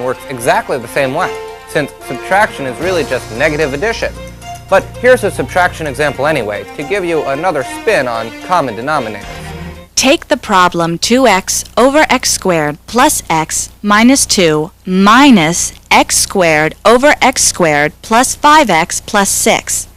works exactly the same way, since subtraction is really just negative addition. But here's a subtraction example anyway, to give you another spin on common denominators. Take the problem 2x over x squared plus x minus 2 minus x squared over x squared plus 5x plus 6.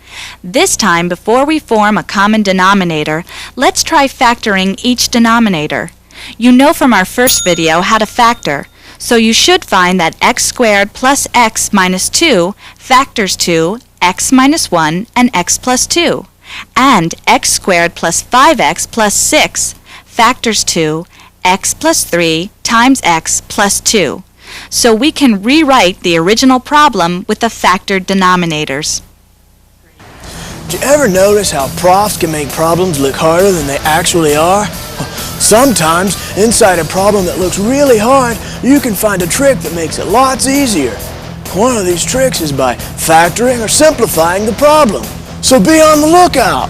This time, before we form a common denominator, let's try factoring each denominator. You know from our first video how to factor, so you should find that x squared plus x minus 2 factors to x minus 1 and x plus 2, and x squared plus 5x plus 6 factors to x plus 3 times x plus 2. So we can rewrite the original problem with the factored denominators. Do you ever notice how profs can make problems look harder than they actually are? Sometimes, inside a problem that looks really hard, you can find a trick that makes it lots easier. One of these tricks is by factoring or simplifying the problem. So be on the lookout!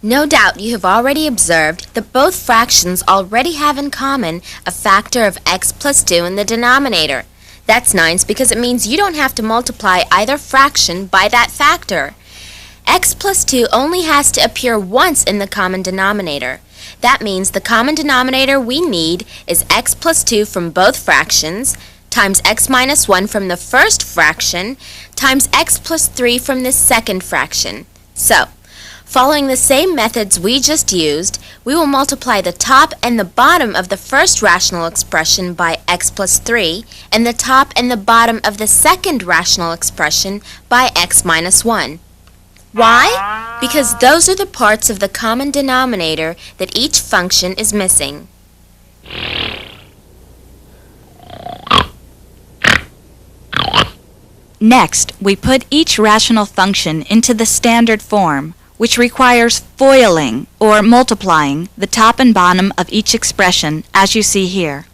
No doubt you have already observed that both fractions already have in common a factor of x plus 2 in the denominator. That's nice because it means you don't have to multiply either fraction by that factor. X plus 2 only has to appear once in the common denominator. That means the common denominator we need is x plus 2 from both fractions times x minus 1 from the first fraction times x plus 3 from the second fraction. So, following the same methods we just used, we will multiply the top and the bottom of the first rational expression by x plus 3 and the top and the bottom of the second rational expression by x minus 1. Why? Because those are the parts of the common denominator that each function is missing. Next, we put each rational function into the standard form, which requires FOILing, or multiplying, the top and bottom of each expression, as you see here.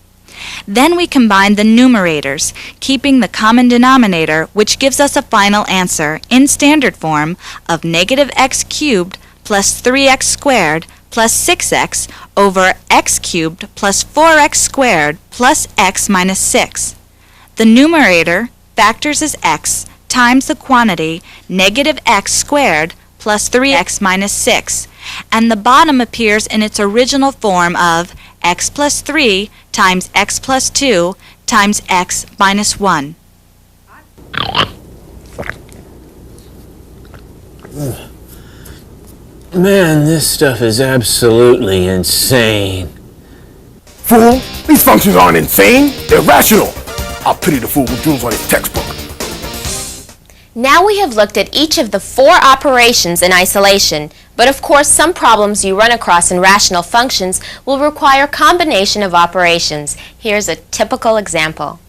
Then we combine the numerators, keeping the common denominator, which gives us a final answer in standard form of negative x cubed plus 3x squared plus 6x over x cubed plus 4x squared plus x minus 6. The numerator factors as x times the quantity negative x squared plus 3x minus 6, and the bottom appears in its original form of x plus 3 times x plus 2 times x minus 1. Man, this stuff is absolutely insane. Fool, these functions aren't insane, they're rational. I'll pity the fool who drools on his textbook. Now we have looked at each of the 4 operations in isolation, but of course some problems you run across in rational functions will require combination of operations. Here's a typical example.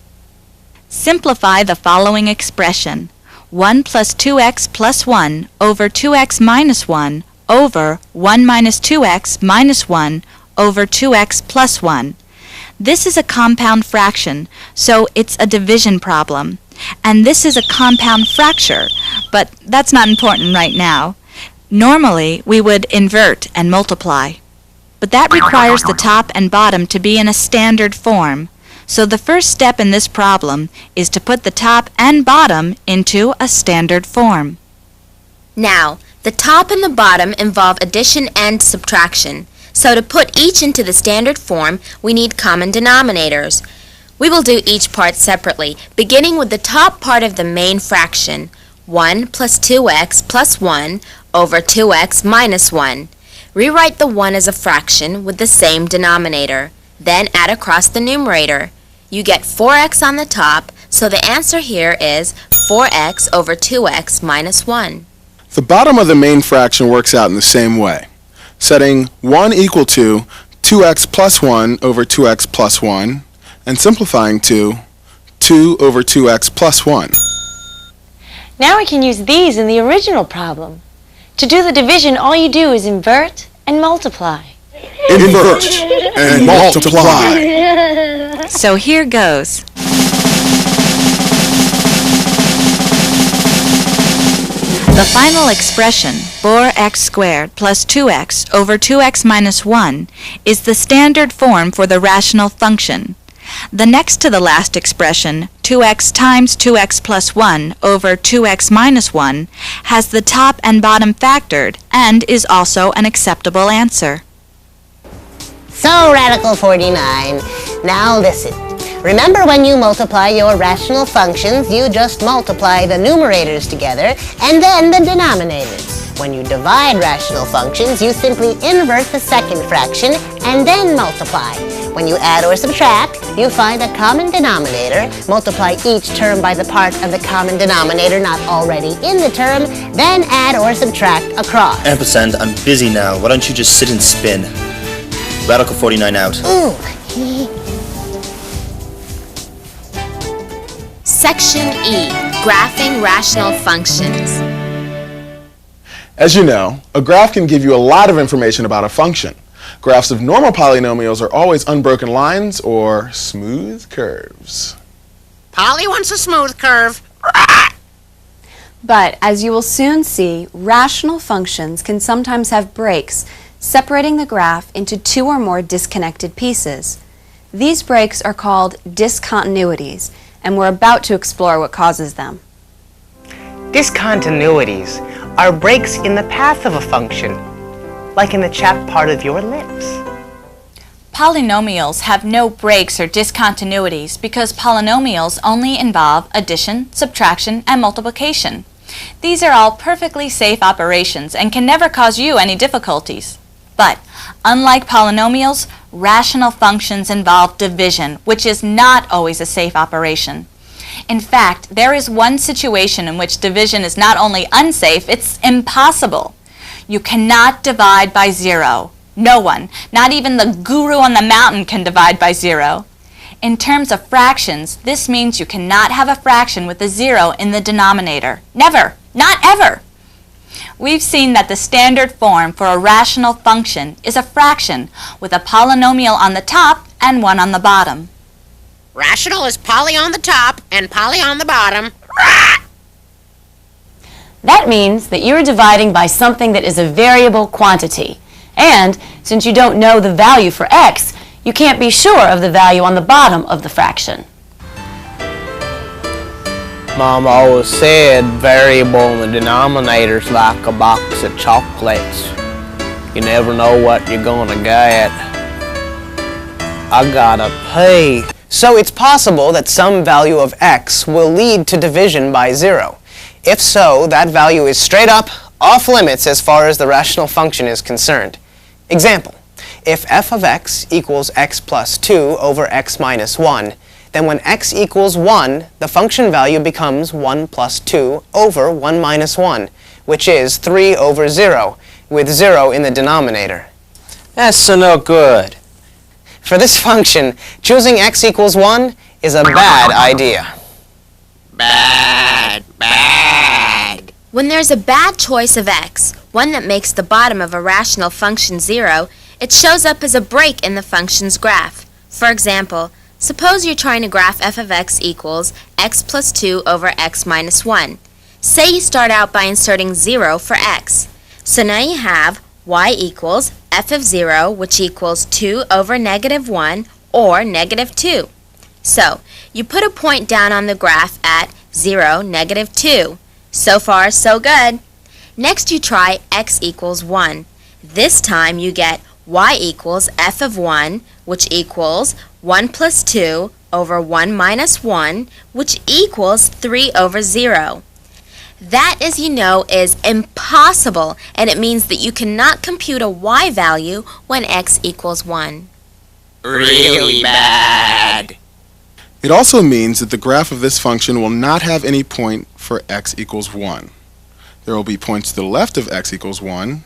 Simplify the following expression: 1 plus 2x plus 1 over 2x minus 1 over 1 minus 2x minus 1 over 2x plus 1. This is a compound fraction, so it's a division problem. And this is a compound fracture, but that's not important right now. Normally, we would invert and multiply. But that requires the top and bottom to be in a standard form. So the first step in this problem is to put the top and bottom into a standard form. Now, the top and the bottom involve addition and subtraction. So to put each into the standard form, we need common denominators. We will do each part separately, beginning with the top part of the main fraction, 1 plus 2x plus 1 over 2x minus 1. Rewrite the 1 as a fraction with the same denominator. Then add across the numerator. You get 4x on the top, so the answer here is 4x over 2x minus 1. The bottom of the main fraction works out in the same way, setting 1 equal to 2x plus 1 over 2x plus 1, and simplifying to 2 over 2x plus 1. Now we can use these in the original problem. To do the division, all you do is invert and multiply. Invert and multiply. So here goes. The final expression, 4x squared plus 2x over 2x minus 1, is the standard form for the rational function. The next to the last expression, 2x times 2x plus 1 over 2x minus 1, has the top and bottom factored and is also an acceptable answer. So, Radical 49, now listen. Remember when you multiply your rational functions, you just multiply the numerators together and then the denominators. When you divide rational functions, you simply invert the second fraction and then multiply. When you add or subtract, you find a common denominator, multiply each term by the part of the common denominator not already in the term, then add or subtract across. Ampersand, I'm busy now. Why don't you just sit and spin? Radical 49 out. Ooh. Section E, Graphing Rational Functions. As you know, a graph can give you a lot of information about a function. Graphs of normal polynomials are always unbroken lines or smooth curves. Polly wants a smooth curve. But, as you will soon see, rational functions can sometimes have breaks, separating the graph into two or more disconnected pieces. These breaks are called discontinuities, and we're about to explore what causes them. Discontinuities are breaks in the path of a function, like in the chapped part of your lips. Polynomials have no breaks or discontinuities because polynomials only involve addition, subtraction, and multiplication. These are all perfectly safe operations and can never cause you any difficulties. But, unlike polynomials, rational functions involve division, which is not always a safe operation. In fact, there is one situation in which division is not only unsafe, it's impossible. You cannot divide by 0. No one, not even the guru on the mountain, can divide by 0. In terms of fractions, this means you cannot have a fraction with a 0 in the denominator. Never! Not ever! We've seen that the standard form for a rational function is a fraction with a polynomial on the top and one on the bottom. Rational is Polly on the top and Polly on the bottom. That means that you're dividing by something that is a variable quantity. And since you don't know the value for x, you can't be sure of the value on the bottom of the fraction. Mom always said variable in the denominator's like a box of chocolates. You never know what you're gonna get. I gotta pee. So it's possible that some value of x will lead to division by 0. If so, that value is straight up off limits as far as the rational function is concerned. Example, if f of x equals x plus 2 over x minus 1, then when x equals 1, the function value becomes 1 plus 2 over 1 minus 1, which is 3 over 0, with 0 in the denominator. That's so no good. For this function, choosing x equals 1 is a bad idea. Bad. When there's a bad choice of x, one that makes the bottom of a rational function 0, it shows up as a break in the function's graph. For example, suppose you're trying to graph f of x equals x plus 2 over x minus 1. Say you start out by inserting 0 for x. So now you have y equals f of 0, which equals 2 over negative 1, or negative 2. So, you put a point down on the graph at 0, negative 2. So far, so good. Next you try x equals 1. This time you get y equals f of 1, which equals 1 plus 2 over 1 minus 1, which equals 3 over 0. That, as you know, is impossible, and it means that you cannot compute a y value when x equals 1. Really bad. It also means that the graph of this function will not have any point for x equals 1. There will be points to the left of x equals 1,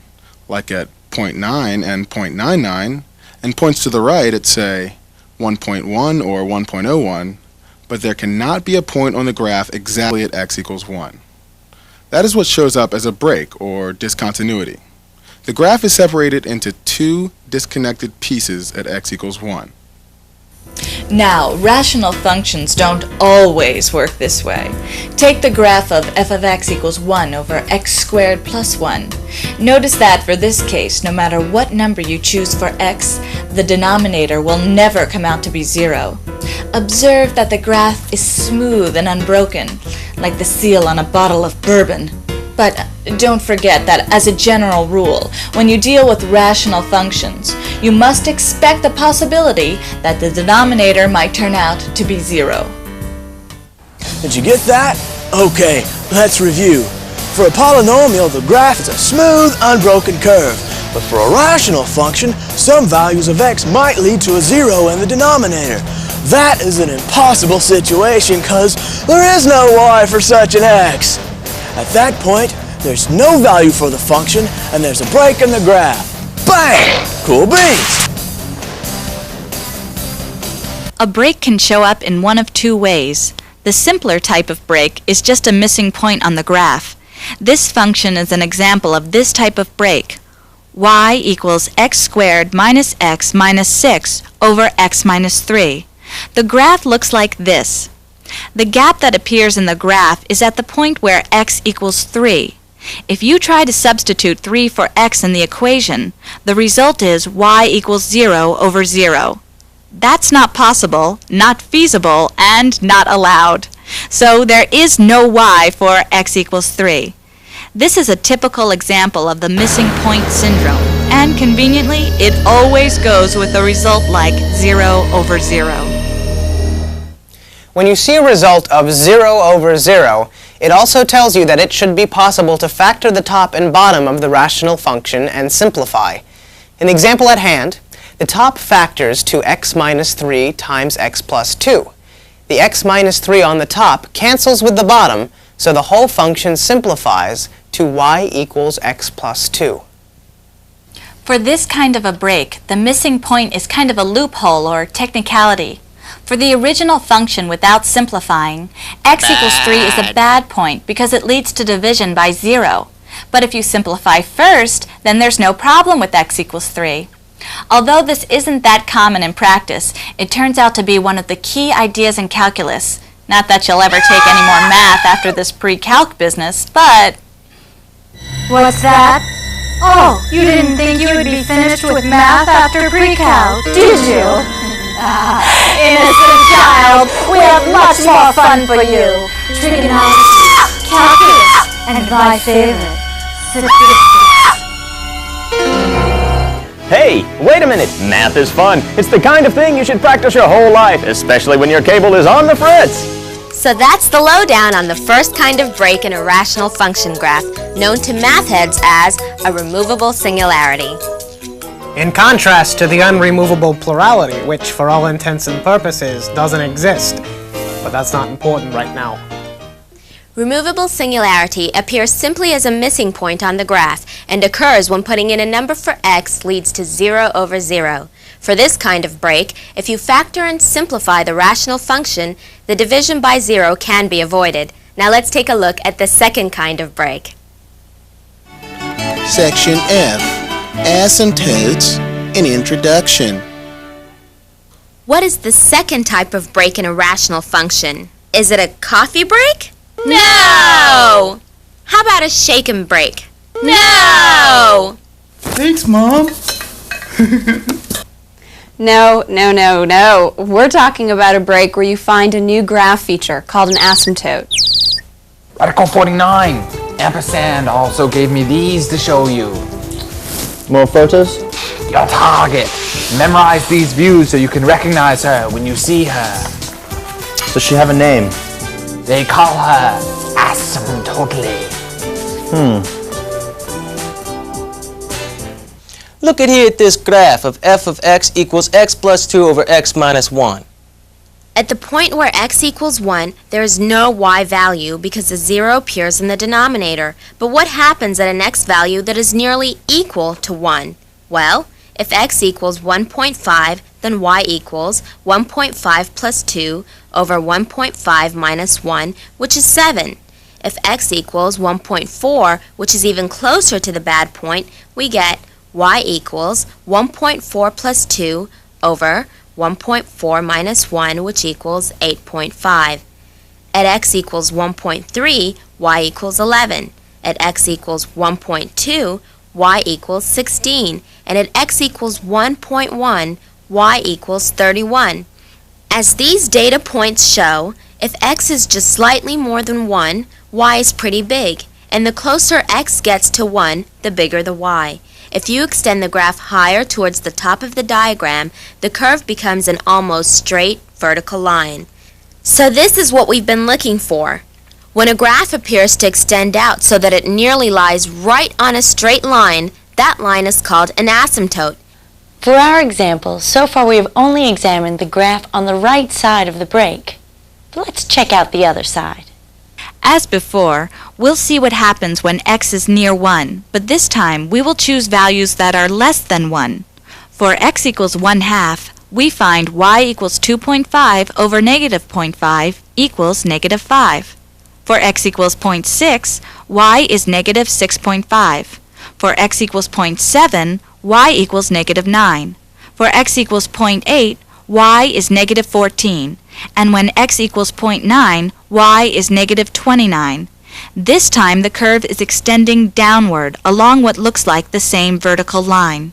like at 0.9 and 0.99, and points to the right at, say, 1.1 or 1.01, but there cannot be a point on the graph exactly at x equals 1. That is what shows up as a break, or discontinuity. The graph is separated into two disconnected pieces at x equals 1. Now, rational functions don't always work this way. Take the graph of f of x equals 1 over x squared plus 1. Notice that for this case, no matter what number you choose for x, the denominator will never come out to be 0. Observe that the graph is smooth and unbroken, like the seal on a bottle of bourbon. But don't forget that as a general rule, when you deal with rational functions, you must expect the possibility that the denominator might turn out to be 0. Did you get that? Okay, let's review. For a polynomial, the graph is a smooth, unbroken curve. But for a rational function, some values of x might lead to a 0 in the denominator. That is an impossible situation because there is no y for such an x. At that point, there's no value for the function and there's a break in the graph. Bang! Cool beans! A break can show up in one of two ways. The simpler type of break is just a missing point on the graph. This function is an example of this type of break. Y equals x squared minus x minus 6 over x minus 3. The graph looks like this. The gap that appears in the graph is at the point where x equals 3. If you try to substitute 3 for x in the equation, the result is y equals 0 over 0. That's not possible, not feasible, and not allowed. So there is no y for x equals 3. This is a typical example of the missing point syndrome, and conveniently, it always goes with a result like 0 over 0. When you see a result of 0 over 0, it also tells you that it should be possible to factor the top and bottom of the rational function and simplify. In the example at hand, the top factors to x minus 3 times x plus 2. The x minus 3 on the top cancels with the bottom, so the whole function simplifies to y equals x plus 2. For this kind of a break, the missing point is kind of a loophole or technicality. For the original function without simplifying, x equals 3 is a bad point because it leads to division by 0. But if you simplify first, then there's no problem with x equals 3. Although this isn't that common in practice, it turns out to be one of the key ideas in calculus. Not that you'll ever take any more math after this pre-calc business, but... What's that? Oh, you didn't think you would be finished with math after pre-calc, did you? Innocent child, we have much more fun for you. Trigonometry, calculus, and my favorite, statistics. Hey, wait a minute. Math is fun. It's the kind of thing you should practice your whole life, especially when your cable is on the fritz. So that's the lowdown on the first kind of break in a rational function graph, known to math heads as a removable singularity. In contrast to the unremovable plurality, which for all intents and purposes doesn't exist. But that's not important right now. Removable singularity appears simply as a missing point on the graph and occurs when putting in a number for x leads to 0 over 0. For this kind of break, if you factor and simplify the rational function, the division by 0 can be avoided. Now let's take a look at the second kind of break. Section F. Asymptotes, an introduction. What is the second type of break in a rational function? Is it a coffee break? No! How about a shake and break? No! Thanks, Mom. No. We're talking about a break where you find a new graph feature called an asymptote. Radical 49. Ampersand also gave me these to show you. More photos? Your target. Memorize these views so you can recognize her when you see her. Does she have a name? They call her asymptotally. Look at here at this graph of f of x equals x plus 2 over x minus 1. At the point where x equals 1, there is no y value because the 0 appears in the denominator. But what happens at an x value that is nearly equal to 1? Well, if x equals 1.5, then y equals 1.5 plus 2 over 1.5 minus 1, which is 7. If x equals 1.4, which is even closer to the bad point, we get y equals 1.4 plus 2 over 1.4 minus 1, which equals 8.5. At x equals 1.3, y equals 11. At x equals 1.2, y equals 16. And at x equals 1.1, y equals 31. As these data points show, if x is just slightly more than 1, y is pretty big, and the closer x gets to 1, the bigger the y. If you extend the graph higher towards the top of the diagram, the curve becomes an almost straight vertical line. So this is what we've been looking for. When a graph appears to extend out so that it nearly lies right on a straight line, that line is called an asymptote. For our example, so far we have only examined the graph on the right side of the break. But let's check out the other side. As before, we'll see what happens when x is near 1, but this time we will choose values that are less than 1. For x equals 1/2, we find y equals 2.5 over negative 0.5 equals negative 5. For x equals 0.6, y is negative 6.5. For x equals 0.7, y equals negative 9. For x equals 0.8, y is negative 14. And when x equals 0.9, y is negative 29. This time the curve is extending downward along what looks like the same vertical line.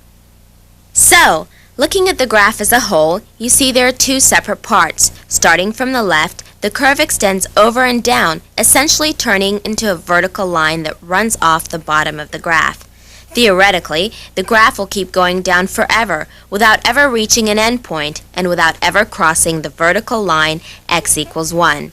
So, looking at the graph as a whole, you see there are two separate parts. Starting from the left, the curve extends over and down, essentially turning into a vertical line that runs off the bottom of the graph. Theoretically, the graph will keep going down forever without ever reaching an endpoint and without ever crossing the vertical line x equals 1.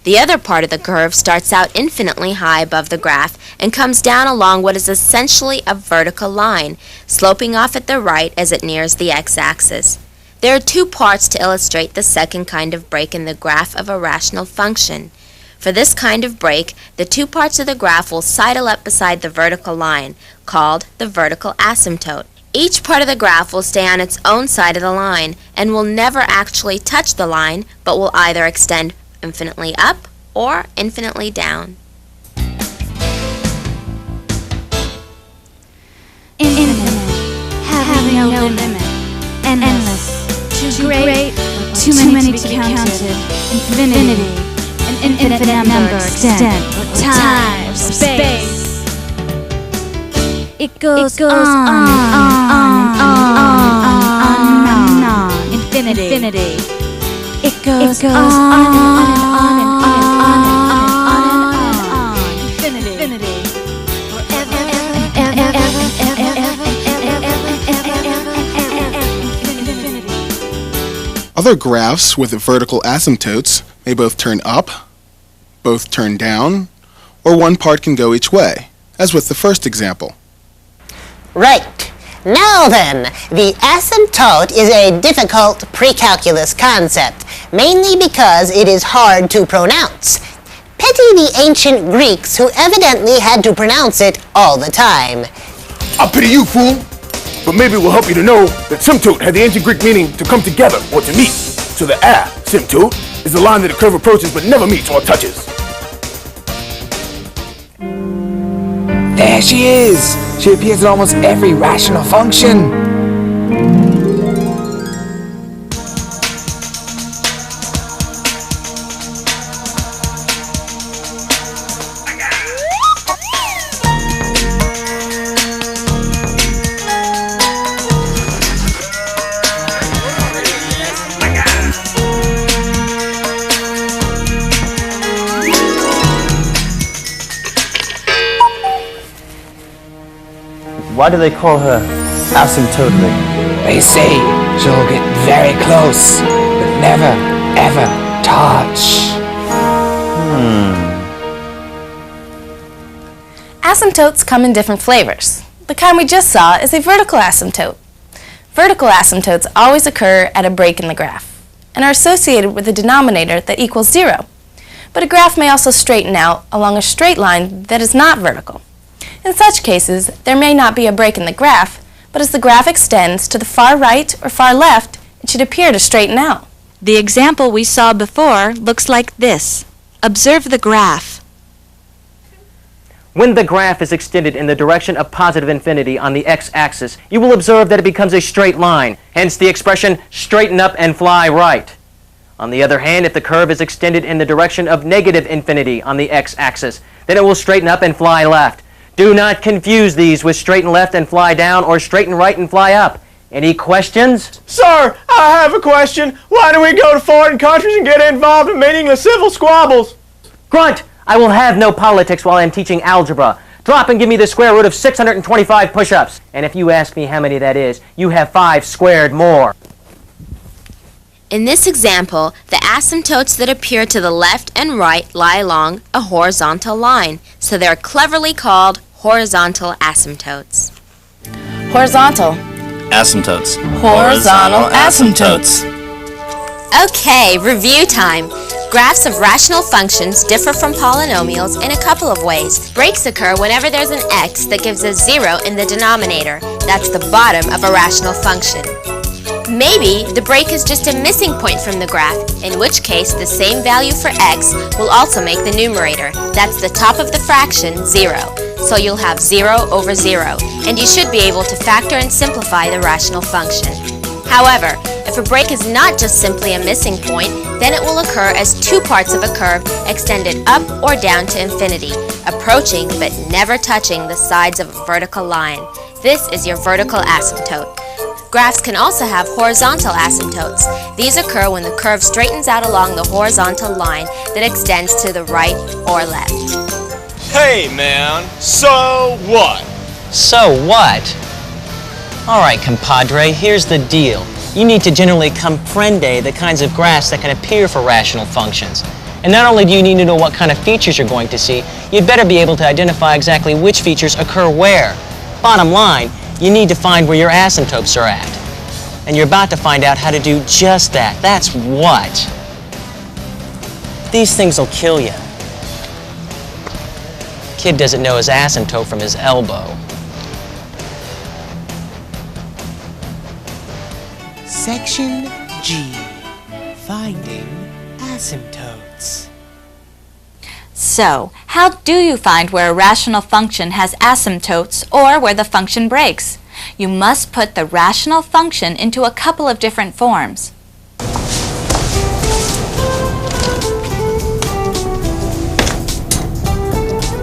The other part of the curve starts out infinitely high above the graph and comes down along what is essentially a vertical line, sloping off at the right as it nears the x-axis. There are two parts to illustrate the second kind of break in the graph of a rational function. For this kind of break, the two parts of the graph will sidle up beside the vertical line, called the vertical asymptote. Each part of the graph will stay on its own side of the line and will never actually touch the line, but will either extend infinitely up or infinitely down. Infinite, having no limit, endless, too great, too many to be counted, infinity, an infinite number, extent, or time, or space. It goes on and on, infinity. It goes on and on and on and on, infinity. Forever and ever. Other graphs with vertical asymptotes may both turn up, both turn down, or one part can go each way, as with the first example. Right. Now then, the asymptote is a difficult pre-calculus concept, mainly because it is hard to pronounce. Pity the ancient Greeks who evidently had to pronounce it all the time. I pity you, fool! But maybe it will help you to know that symptote had the ancient Greek meaning to come together or to meet. So the asymptote is the line that a curve approaches but never meets or touches. There she is! She appears in almost every rational function. Why do they call her asymptotically? They say she'll get very close, but never, ever touch. Asymptotes come in different flavors. The kind we just saw is a vertical asymptote. Vertical asymptotes always occur at a break in the graph and are associated with a denominator that equals 0. But a graph may also straighten out along a straight line that is not vertical. In such cases, there may not be a break in the graph, but as the graph extends to the far right or far left, it should appear to straighten out. The example we saw before looks like this. Observe the graph. When the graph is extended in the direction of positive infinity on the x-axis, you will observe that it becomes a straight line, hence the expression straighten up and fly right. On the other hand, if the curve is extended in the direction of negative infinity on the x-axis, then it will straighten up and fly left. Do not confuse these with straighten left and fly down or straighten right and fly up. Any questions? Sir, I have a question. Why do we go to foreign countries and get involved in meaningless civil squabbles? Grunt! I will have no politics while I'm teaching algebra. Drop and give me the square root of 625 push-ups. And if you ask me how many that is, you have 5 squared more. In this example, the asymptotes that appear to the left and right lie along a horizontal line, so they're cleverly called horizontal asymptotes. Horizontal. Asymptotes. Horizontal asymptotes. Okay, review time. Graphs of rational functions differ from polynomials in a couple of ways. Breaks occur whenever there's an x that gives us 0 in the denominator. That's the bottom of a rational function. Maybe the break is just a missing point from the graph, in which case the same value for x will also make the numerator. That's the top of the fraction, 0. So you'll have 0 over 0, and you should be able to factor and simplify the rational function. However, if a break is not just simply a missing point, then it will occur as 2 parts of a curve extended up or down to infinity, approaching but never touching the sides of a vertical line. This is your vertical asymptote. Graphs can also have horizontal asymptotes. These occur when the curve straightens out along the horizontal line that extends to the right or left. Hey, man, so what? So what? Alright, compadre, here's the deal. You need to generally comprende the kinds of graphs that can appear for rational functions. And not only do you need to know what kind of features you're going to see, you'd better be able to identify exactly which features occur where. Bottom line, you need to find where your asymptotes are at. And you're about to find out how to do just that. That's what. These things will kill you. Kid doesn't know his asymptote from his elbow. Section G. Finding asymptotes. So, how do you find where a rational function has asymptotes or where the function breaks? You must put the rational function into a couple of different forms.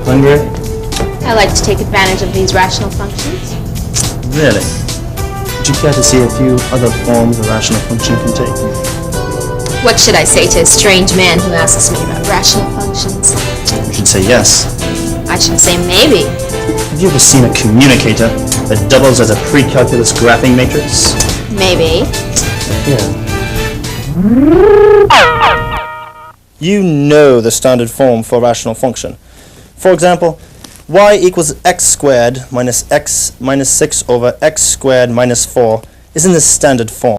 Hungry? I like to take advantage of these rational functions. Really? Would you care to see a few other forms a rational function can take? What should I say to a strange man who asks me about rational functions? You should say yes. I should say maybe. Have you ever seen a communicator that doubles as a pre-calculus graphing matrix? Maybe. Yeah. You know the standard form for a rational function. For example, y equals x squared minus 6 over x squared minus 4 is in the standard form.